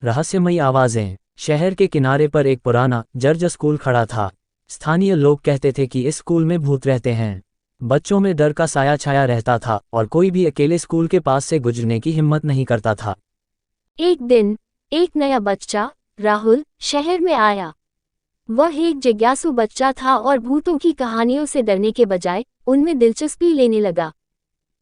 रहस्यमयी आवाजें। शहर के किनारे पर एक पुराना जर्ज स्कूल खड़ा था। स्थानीय लोग कहते थे कि इस स्कूल में भूत रहते हैं। बच्चों में डर का साया छाया रहता था और कोई भी अकेले स्कूल के पास से गुजरने की हिम्मत नहीं करता था। एक दिन एक नया बच्चा राहुल शहर में आया। वह एक जिज्ञासु बच्चा था और भूतों की कहानियों से डरने के बजाय उनमें दिलचस्पी लेने लगा।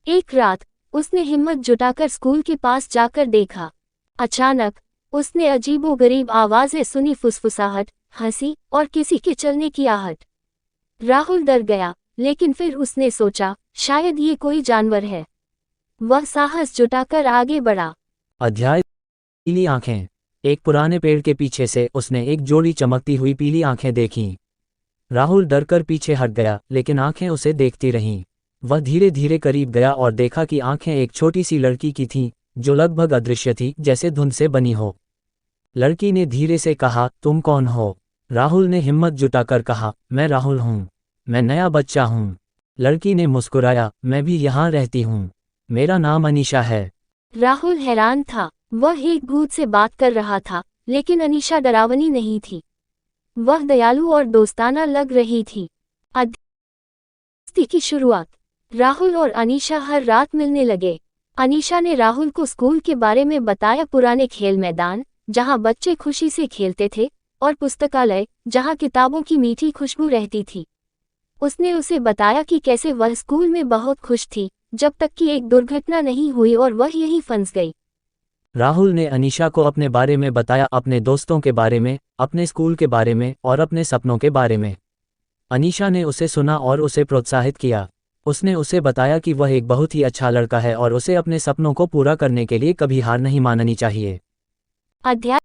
एक रात उसने हिम्मत जुटाकर स्कूल के पास जाकर देखा। अचानक उसने अजीबोगरीब आवाजें सुनी, फुसफुसाहट, हंसी और किसी के चलने की आहट। राहुल डर गया, लेकिन फिर उसने सोचा शायद ये कोई जानवर है। वह साहस जुटाकर आगे बढ़ा। अध्याय पीली आंखें। एक पुराने पेड़ के पीछे से उसने एक जोड़ी चमकती हुई पीली आंखें देखीं। राहुल डरकर पीछे हट गया, लेकिन आंखें उसे देखती रहीं। वह धीरे धीरे करीब गया और देखा कि आंखें एक छोटी सी लड़की की थीं, जो लगभग अदृश्य थी, जैसे धुंध से बनी हो। लड़की ने धीरे से कहा, तुम कौन हो? राहुल ने हिम्मत जुटाकर कहा, मैं राहुल हूँ। मैं नया बच्चा हूँ। लड़की ने मुस्कुराया, मैं भी यहाँ रहती हूँ। मेरा नाम अनीशा है। राहुल हैरान था। वह एक भूत से बात कर रहा था, लेकिन अनीशा डरावनी नहीं थी। वह दयालु और दोस्ताना लग रही थी। दोस्ती की शुरुआत। राहुल और अनीशा हर रात मिलने लगे। अनीशा ने राहुल को स्कूल के बारे में बताया, पुराने खेल मैदान जहां बच्चे खुशी से खेलते थे, और पुस्तकालय जहां किताबों की मीठी खुशबू रहती थी। उसने उसे बताया कि कैसे वह स्कूल में बहुत खुश थी, जब तक कि एक दुर्घटना नहीं हुई और वह यहीं फंस गई। राहुल ने अनीशा को अपने बारे में बताया, अपने दोस्तों के बारे में, अपने स्कूल के बारे में और अपने सपनों के बारे में। अनीशा ने उसे सुना और उसे प्रोत्साहित किया। उसने उसे बताया कि वह एक बहुत ही अच्छा लड़का है और उसे अपने सपनों को पूरा करने के लिए कभी हार नहीं माननी चाहिए। अध्याय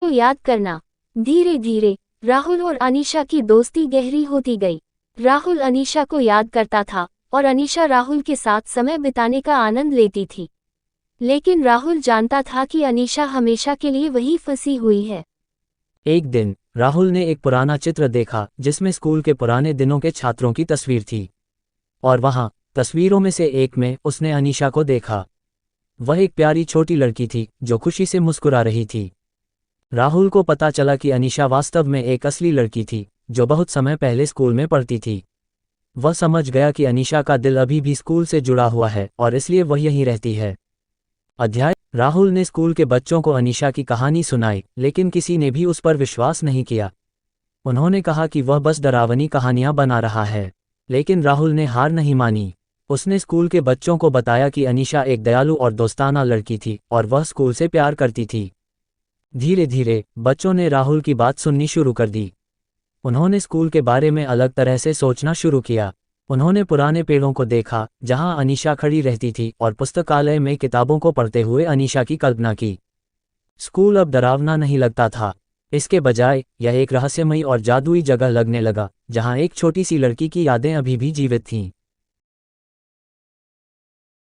को याद करना। धीरे धीरे राहुल और अनीशा की दोस्ती गहरी होती गई। राहुल अनीशा को याद करता था और अनीशा राहुल के साथ समय बिताने का आनंद लेती थी। लेकिन राहुल जानता था कि अनीशा हमेशा के लिए वहीं फंसी हुई है। एक दिन राहुल ने एक पुराना चित्र देखा जिसमें स्कूल के पुराने दिनों के छात्रों की तस्वीर थी। और वहां तस्वीरों में से एक में उसने अनीशा को देखा। वह एक प्यारी छोटी लड़की थी जो खुशी से मुस्कुरा रही थी। राहुल को पता चला कि अनीशा वास्तव में एक असली लड़की थी, जो बहुत समय पहले स्कूल में पढ़ती थी। वह समझ गया कि अनीशा का दिल अभी भी स्कूल से जुड़ा हुआ है और इसलिए वह यहीं रहती है। अध्याय। राहुल ने स्कूल के बच्चों को अनीशा की कहानी सुनाई, लेकिन किसी ने भी उस पर विश्वास नहीं किया। उन्होंने कहा कि वह बस डरावनी कहानियां बना रहा है। लेकिन राहुल ने हार नहीं मानी। उसने स्कूल के बच्चों को बताया कि अनीशा एक दयालु और दोस्ताना लड़की थी और वह स्कूल से प्यार करती थी। धीरे धीरे बच्चों ने राहुल की बात सुननी शुरू कर दी। उन्होंने स्कूल के बारे में अलग तरह से सोचना शुरू किया। उन्होंने पुराने पेड़ों को देखा जहां अनीशा खड़ी रहती थी और पुस्तकालय में किताबों को पढ़ते हुए अनीशा की कल्पना की। स्कूल अब डरावना नहीं लगता था। इसके बजाय यह एक रहस्यमयी और जादुई जगह लगने लगा, जहां एक छोटी सी लड़की की यादें अभी भी जीवित थीं।